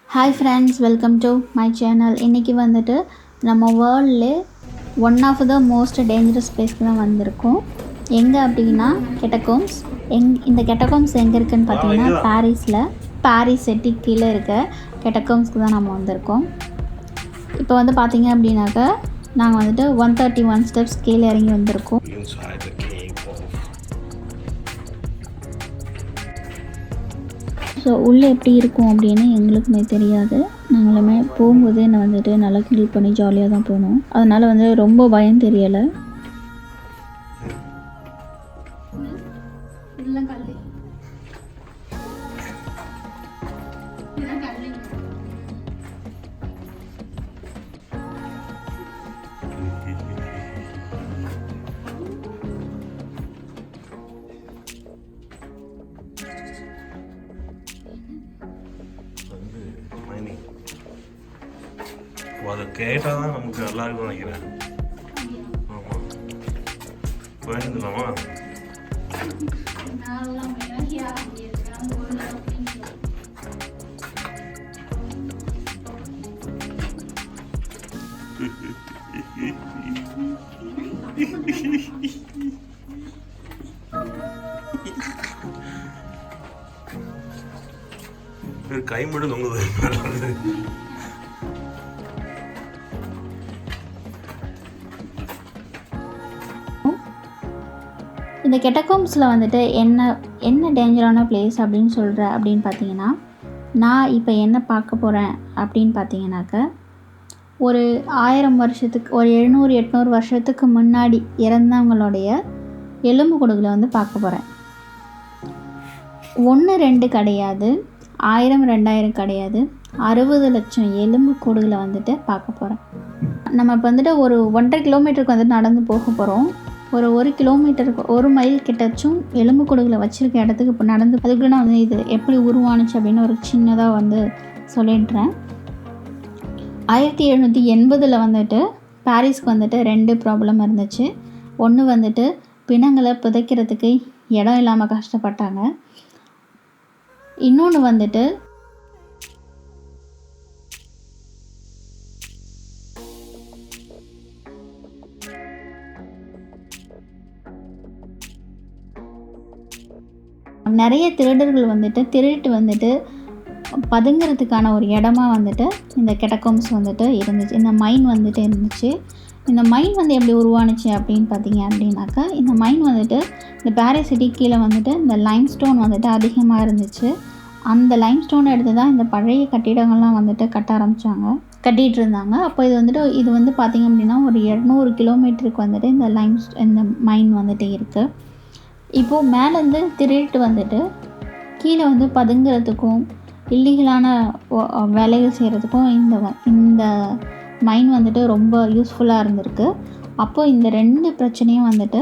Hi friends, welcome to my channel. இன்னைக்கு வந்துட்டு நம்ம வேர்ல்ட்ல one of the most dangerous பிளேஸ்க்கு தான் வந்திருக்கோம். எங்கே அப்படின்னா CataCombs. இந்த CataCombs எங்கே இருக்குதுன்னு பார்த்தீங்கன்னா பாரிஸ் சிட்டி கீழே இருக்க CataCombsக்கு தான் நம்ம வந்திருக்கோம். இப்போ வந்து பார்த்தீங்க அப்படின்னாக்கா நாங்கள் வந்துட்டு 131 ஸ்டெப்ஸ் கீழே இறங்கி வந்திருக்கோம். ஸோ உள்ளே எப்படி இருக்கும் அப்படின்னு எங்களுக்குமே தெரியாது. நாங்களுமே போகும்போது என்னை வந்துட்டு நல்லா கிளீன் பண்ணி ஜாலியாக தான் போனோம். அதனால் வந்து ரொம்ப பயம் தெரியலை. அதை கேட்டால் தான் நமக்கு நல்லா இருக்கும்னு நினைக்கிறேன். ஆமாம், போயிருந்துலாமா? கை மட்டும் தொங்குது. இந்த CataCombsல வந்துட்டு என்ன டேஞ்சரான பிளேஸ் அப்படின்னு பார்த்தீங்கன்னா, நான் இப்போ என்ன பார்க்க போகிறேன் அப்படின்னு பார்த்தீங்கன்னாக்க, ஒரு 1000 வருஷத்துக்கு, ஒரு 700-800 வருஷத்துக்கு முன்னாடி இறந்தவங்களுடைய எலும்பு கூடுகளை வந்து பார்க்க போகிறேன். 1-2 கிடையாது, 1000-2000 கிடையாது, 60 லட்சம் எலும்பு கூடுகளை வந்துட்டு பார்க்க போகிறேன். நம்ம இப்போ வந்துட்டு ஒரு 1.5 கிலோமீட்டருக்கு வந்துட்டு நடந்து போக போகிறோம். ஒரு கிலோமீட்டருக்கு 1 மைல் கிட்டச்சும் எலும்பு கூடுகளை வச்சுருக்க இடத்துக்கு இப்போ நடந்து, அதுக்குள்ளே நான் வந்து இது எப்படி உருவானுச்சு அப்படின்னு ஒரு சின்னதாக வந்து சொல்லிடுறேன். 1780 வந்துட்டு பாரிஸ்க்கு வந்துட்டு 2 ப்ராப்ளம் இருந்துச்சு. ஒன்று வந்துட்டு பிணங்களை புதைக்கிறதுக்கு இடம் இல்லாமல் கஷ்டப்பட்டாங்க. இன்னொன்று வந்துட்டு நிறைய திருடர்கள் வந்துட்டு திருட்டு வந்துட்டு பதுங்கிறதுக்கான ஒரு இடமா வந்துட்டு இந்த CataCombs வந்துட்டு இருந்துச்சு. இந்த மைன் வந்துட்டு இருந்துச்சு. இந்த மைன் வந்து எப்படி உருவானுச்சு அப்படின்னு பார்த்தீங்க அப்படின்னாக்கா, இந்த மைன் வந்துட்டு இந்த பாரிஸ் சிட்டி கீழே வந்துட்டு இந்த லைம்ஸ்டோன் வந்துட்டு அதிகமாக இருந்துச்சு. அந்த லைம்ஸ்டோனை எடுத்து தான் இந்த பழைய கட்டிடங்கள்லாம் வந்துட்டு கட்டிகிட்டு இருந்தாங்க. அப்போ இது வந்து பார்த்திங்க அப்படின்னா ஒரு 200 கிலோமீட்டருக்கு வந்துட்டு இந்த மைன் வந்துட்டு இருக்குது. இப்போது மேலேருந்து திருட்டு வந்துட்டு கீழே வந்து பதுங்கிறதுக்கும் இல்லீகலான வேலைகள் செய்கிறதுக்கும் இந்த மைன் வந்துட்டு ரொம்ப யூஸ்ஃபுல்லாக இருந்திருக்கு. அப்போது இந்த 2 பிரச்சனையும் வந்துட்டு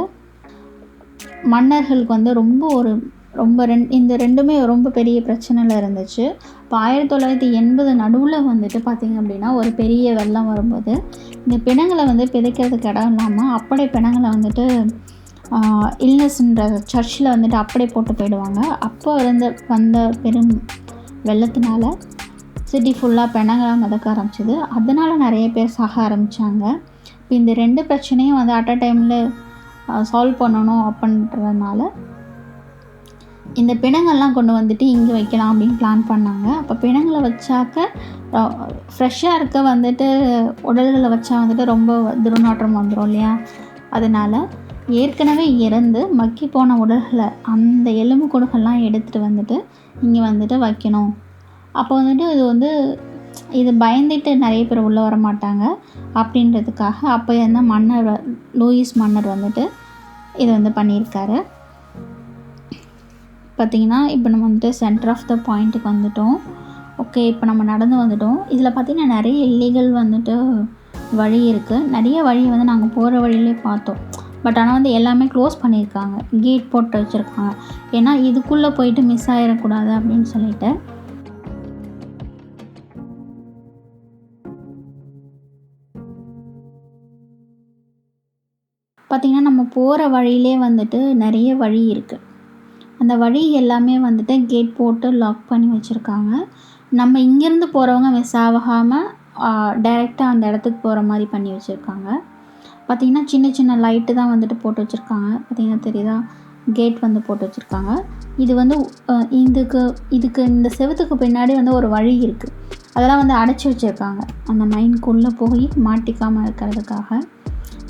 மன்னர்களுக்கு வந்து இந்த ரெண்டுமே ரொம்ப பெரிய பிரச்சனையில் இருந்துச்சு. இப்போ 1980 நடுவில் வந்துட்டு பார்த்திங்க அப்படின்னா ஒரு பெரிய வெள்ளம் வரும்போது இந்த பிணங்களை வந்து பிதைக்கிறதுக்கு இடம் இல்லாமல் அப்படியே பிணங்களை வந்துட்டு இல்னஸ்ன்ற சர்ச்சில் வந்துட்டு அப்படியே போட்டு போயிடுவாங்க. அப்போ வந்த பெரும் வெள்ளத்தினால சிட்டி ஃபுல்லாக பிணங்களாக மிதக்க ஆரம்பிச்சிது. அதனால் நிறைய பேர் சாக ஆரம்பித்தாங்க. இப்போ இந்த 2 பிரச்சனையும் வந்து அட் அ டைமில் சால்வ் பண்ணணும் அப்படின்றதுனால இந்த பிணங்கள்லாம் கொண்டு வந்துட்டு இங்கே வைக்கலாம் அப்படின்னு பிளான் பண்ணாங்க. அப்போ பிணங்களை வச்சாக்க ஃப்ரெஷ்ஷாக இருக்க வந்துட்டு உடல்களை வச்சா வந்துட்டு ரொம்ப துர்நாற்றம் வந்துடும் இல்லையா? அதனால் ஏற்கனவே இறந்து மக்கி போன உடல்களை, அந்த எலும்பு கூடுகள்லாம் எடுத்துகிட்டு வந்துட்டு இங்கே வந்துட்டு வைக்கணும். அப்போ வந்துட்டு இது பயந்துட்டு நிறைய பேர் உள்ளே வர மாட்டாங்க அப்படின்றதுக்காக அப்போ இருந்த லூயிஸ் மன்னர் வந்துட்டு இது வந்து பண்ணியிருக்காரு. பார்த்திங்கன்னா இப்போ நம்ம வந்துட்டு சென்டர் ஆஃப் த பாயிண்ட்டுக்கு வந்துட்டோம். ஓகே, இப்போ நம்ம நடந்து வந்துட்டோம். இதில் பார்த்திங்கன்னா நிறைய இல்லீகல் வந்துட்டு வழி இருக்குது. நிறைய வழியை வந்து நாங்கள் போகிற வழியிலே பார்த்தோம். பட் ஆனால் வந்து எல்லாமே க்ளோஸ் பண்ணியிருக்காங்க, கேட் போட்டு வச்சுருக்காங்க. ஏன்னா இதுக்குள்ளே போயிட்டு மிஸ் ஆகிடக்கூடாது அப்படின்னு சொல்லிட்டு. பார்த்திங்கன்னா நம்ம போகிற வழியிலே வந்துட்டு நிறைய வழி இருக்குது. அந்த வழி எல்லாமே வந்துட்டு கேட் போட்டு லாக் பண்ணி வச்சுருக்காங்க. நம்ம இங்கேருந்து போகிறவங்க மிஸ் ஆகாமல் டைரெக்டாக அந்த இடத்துக்கு போகிற மாதிரி பண்ணி வச்சுருக்காங்க. பார்த்திங்கன்னா சின்ன சின்ன லைட்டு தான் வந்துட்டு போட்டு வச்சுருக்காங்க. பார்த்திங்கன்னா தெரியுதா, கேட் வந்து போட்டு வச்சுருக்காங்க. இது வந்து இதுக்கு இந்த செவத்துக்கு பின்னாடி வந்து ஒரு வழி இருக்குது. அதெல்லாம் வந்து அடைச்சி வச்சுருக்காங்க அந்த மைனுக்குள்ளே போய் மாட்டிக்காமல் இருக்கிறதுக்காக.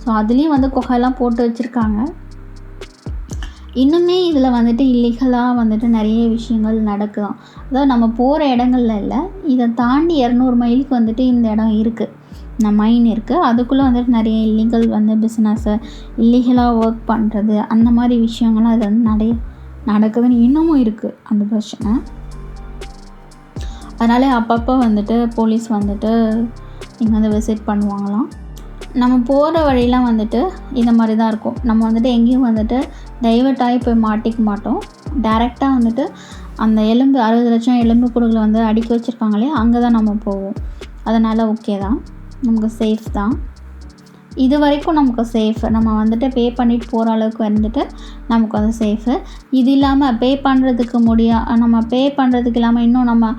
ஸோ அதுலேயும் வந்து குகையெல்லாம் போட்டு வச்சுருக்காங்க. இன்னுமே இதில் வந்துட்டு இல்லீகலாக வந்துட்டு நிறைய விஷயங்கள் நடக்குதாம். அதாவது நம்ம போகிற இடங்கள்ல இல்லை, இதை தாண்டி 200 மைலுக்கு வந்துட்டு இந்த இடம் இருக்குது, இந்த மைன் இருக்குது. அதுக்குள்ளே வந்துட்டு நிறைய இல்லீகல் வந்து பிஸ்னஸ்ஸு, இல்லீகலாக ஒர்க் பண்ணுறது, அந்த மாதிரி விஷயங்கள்லாம் அது வந்து நிறைய நடக்குதுன்னு இன்னமும் இருக்குது அந்த பிரச்சனை. அதனால அப்பப்போ வந்துட்டு போலீஸ் வந்துட்டு இங்கே வந்து விசிட் பண்ணுவாங்களாம். நம்ம போகிற வழியெலாம் வந்துட்டு இந்த மாதிரி தான் இருக்கும். நம்ம வந்துட்டு எங்கேயும் வந்துட்டு டைவர்ட் ஆகி போய் மாட்டிக்க மாட்டோம். டைரெக்டாக வந்துட்டு அந்த 60 லட்சம் எலும்பு கூடுகளை வந்து அடுக்கி வச்சுருக்காங்களே, அங்கே தான் நம்ம போவோம். அதனால் ஓகே தான், நமக்கு சேஃப் தான். இது வரைக்கும் நமக்கு சேஃபு. நம்ம வந்துட்டு பே பண்ணிவிட்டு போகிற அளவுக்கு வந்துட்டு நமக்கு வந்து சேஃபு. இது இல்லாமல் நம்ம பே பண்ணுறதுக்கு இல்லாமல் இன்னும் நம்ம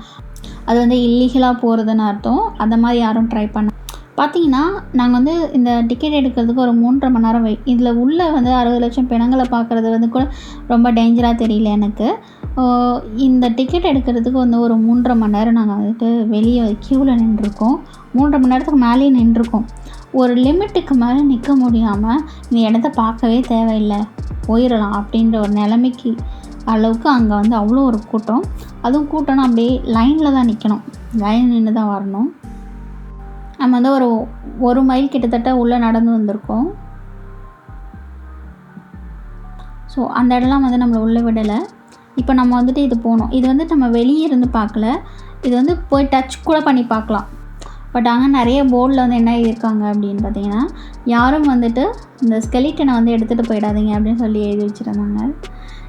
அது வந்து இல்லீகலாக போகிறதுன்னு அர்த்தம். அந்த மாதிரி யாரும் ட்ரை பண்ண. பார்த்திங்கன்னா நாங்கள் வந்து இந்த டிக்கெட் எடுக்கிறதுக்கு ஒரு 3.5 மணி நேரம் இதில் உள்ளே வந்து 60 லட்சம் பிணங்களை பார்க்குறது வந்து கூட ரொம்ப டேஞ்சராக தெரியல எனக்கு. இந்த டிக்கெட் எடுக்கிறதுக்கு வந்து ஒரு 3.5 மணி நேரம் நாங்கள் வந்துட்டு வெளியே க்யூவில் நின்றுருக்கோம். 3.5 மணி நேரத்துக்கு மேலேயே நின்றுருக்கோம். ஒரு லிமிட்டுக்கு மேலே நிற்க முடியாமல் இந்த இடத்த பார்க்கவே தேவையில்லை, போயிடலாம் அப்படின்ற ஒரு நிலைமைக்கு அளவுக்கு அங்கே வந்து அவ்வளோ ஒரு கூட்டம். அதுவும் கூட்டம்னா அப்படியே லைனில் தான் நிற்கணும், லைன் நின்று தான் வரணும். நம்ம வந்து ஒரு மைல் கிட்டத்தட்ட உள்ளே நடந்து வந்திருக்கோம். ஸோ அந்த இடம்லாம் வந்து நம்மளை உள்ளே விடலை. இப்போ நம்ம வந்துட்டு இது போகணும். இது வந்து நம்ம வெளியே இருந்து பார்க்கல, இது வந்து போய் டச் கூட பண்ணி பார்க்கலாம். பட் அங்கே நிறைய போர்டில் வந்து என்ன எழுதியிருக்காங்க அப்படின்னு பார்த்தீங்கன்னா, யாரும் வந்துட்டு இந்த ஸ்கெலிட்டனை வந்து எடுத்துகிட்டு போயிடாதீங்க அப்படின்னு சொல்லி எழுதி வச்சுருந்தாங்க.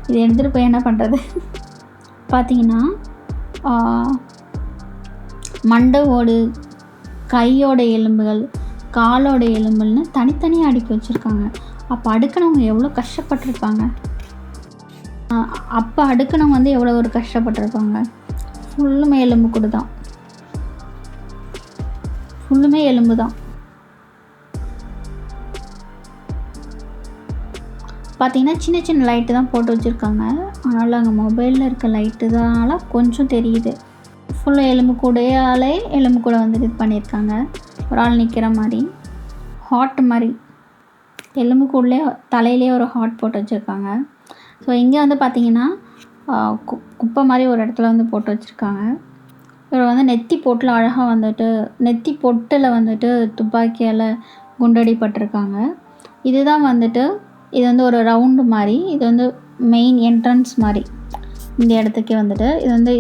இது எடுத்துகிட்டு போய் என்ன பண்ணுறது? பார்த்திங்கன்னா மண்டை ஓடு, கையோட எலும்புகள், காலோட எலும்புன்னு தனித்தனியாக அடுக்கி வச்சுருக்காங்க. அப்போ அடுக்கினவங்க எவ்வளோ கஷ்டப்பட்டுருப்பாங்க. அப்போ அடுக்கினவங்க வந்து எவ்வளோ ஒரு கஷ்டப்பட்டுருப்பாங்க. ஃபுல்லுமே எலும்பு கூட தான், ஃபுல்லுமே எலும்பு தான். பார்த்திங்கன்னா சின்ன சின்ன லைட்டு தான் போட்டு வச்சுருக்காங்க. அதனால் அங்கே மொபைலில் இருக்க லைட்டு தான் கொஞ்சம் தெரியுது. ஃபுல்லாக எலும்பு கூட வந்துட்டு இது பண்ணியிருக்காங்க. ஒரு ஆள் நிற்கிற மாதிரி, ஹாட் மாதிரி எலும்பு கூடலே தலையிலே ஒரு ஹாட் போட்டு வச்சுருக்காங்க. ஸோ இங்கே வந்து பார்த்திங்கன்னா குப்பை மாதிரி ஒரு இடத்துல வந்து போட்டு வச்சுருக்காங்க. இவர் வந்து நெத்தி பொட்டில் அழகாக வந்துட்டு நெத்தி பொட்டில் வந்துட்டு துப்பாக்கியால் குண்டடிப்பட்டிருக்காங்க. இதுதான் வந்துட்டு இது வந்து ஒரு ரவுண்டு மாதிரி, இது வந்து மெயின் என்ட்ரன்ஸ் மாதிரி இந்த இடத்துக்கே வந்துட்டு.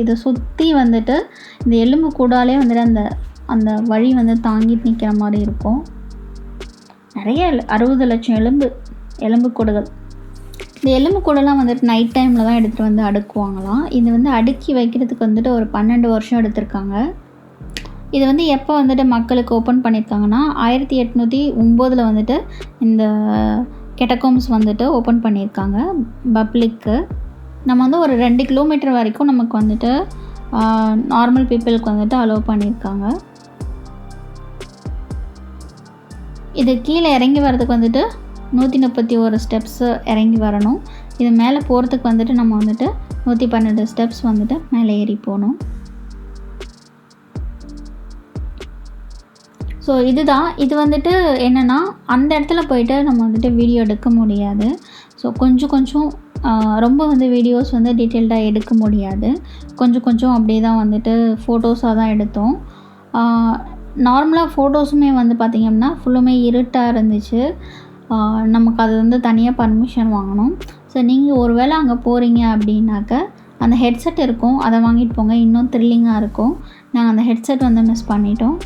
இதை சுற்றி வந்துட்டு இந்த எலும்பு கூடாலே வந்துட்டு அந்த வழி வந்து தாங்கிட்டு நிற்கிற மாதிரி இருக்கும். நிறைய 60 லட்சம் எலும்பு கூடுகள். இந்த எலும்பு கூடெல்லாம் வந்துட்டு நைட் டைமில் தான் எடுத்துகிட்டு வந்து அடுக்குவாங்களாம். இது வந்து அடுக்கி வைக்கிறதுக்கு வந்துட்டு ஒரு 12 வருஷம் எடுத்திருக்காங்க. இது வந்து எப்போ வந்துட்டு மக்களுக்கு ஓப்பன் பண்ணியிருக்காங்கன்னா 1809 வந்துட்டு இந்த CataCombs வந்துட்டு ஓப்பன் பண்ணியிருக்காங்க பப்ளிக்கு. நம்ம வந்து ஒரு 2 கிலோமீட்டர் வரைக்கும் நமக்கு வந்துட்டு நார்மல் பீப்புளுக்கு வந்துட்டு அலோவ் பண்ணியிருக்காங்க. இது கீழே இறங்கி வர்றதுக்கு வந்துட்டு 131 ஸ்டெப்ஸு இறங்கி வரணும். இது மேலே போகிறதுக்கு வந்துட்டு நம்ம வந்துட்டு 112 ஸ்டெப்ஸ் வந்துட்டு மேலே ஏறி போகணும். ஸோ இது வந்துட்டு என்னென்னா, அந்த இடத்துல போயிட்டு நம்ம வந்துட்டு வீடியோ எடுக்க முடியாது. ஸோ கொஞ்சம் ரொம்ப வந்து வீடியோஸ் வந்து டீட்டெயில்டாக எடுக்க முடியாது. கொஞ்சம் அப்படியே தான் வந்துட்டு ஃபோட்டோஸாக தான் எடுத்தோம். நார்மலாக ஃபோட்டோஸுமே வந்து பார்த்திங்கன்னா ஃபுல்லுமே இருட்டாக இருந்துச்சு. நமக்கு அது வந்து தனியாக பர்மிஷன் வாங்கணும். ஸோ நீங்கள் ஒரு வேளை அங்கே போகிறீங்க அப்படின்னாக்க அந்த ஹெட்செட் இருக்கும், அதை வாங்கிட்டு போங்க, இன்னும் த்ரில்லிங்காக இருக்கும். நாங்கள் அந்த ஹெட்செட் வந்து மிஸ் பண்ணிட்டோம்.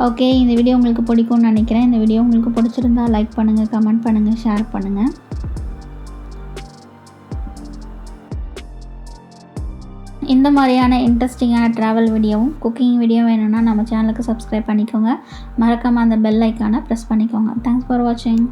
ஓகே, இந்த வீடியோ உங்களுக்கு பிடிக்கும்னு நினைக்கிறேன். இந்த வீடியோ உங்களுக்கு பிடிச்சிருந்தா லைக் பண்ணுங்கள், கமெண்ட் பண்ணுங்கள், ஷேர் பண்ணுங்கள். இந்த மாதிரியான இன்ட்ரெஸ்டிங்கான ட்ராவல் வீடியோவும் குக்கிங் வீடியோ வேணும்னா நம்ம சேனலுக்கு சப்ஸ்கிரைப் பண்ணிக்கோங்க. மறக்காமல் அந்த பெல் ஐக்கானை ப்ரெஸ் பண்ணிக்கோங்க. தேங்க்ஸ் ஃபார் வாட்சிங்.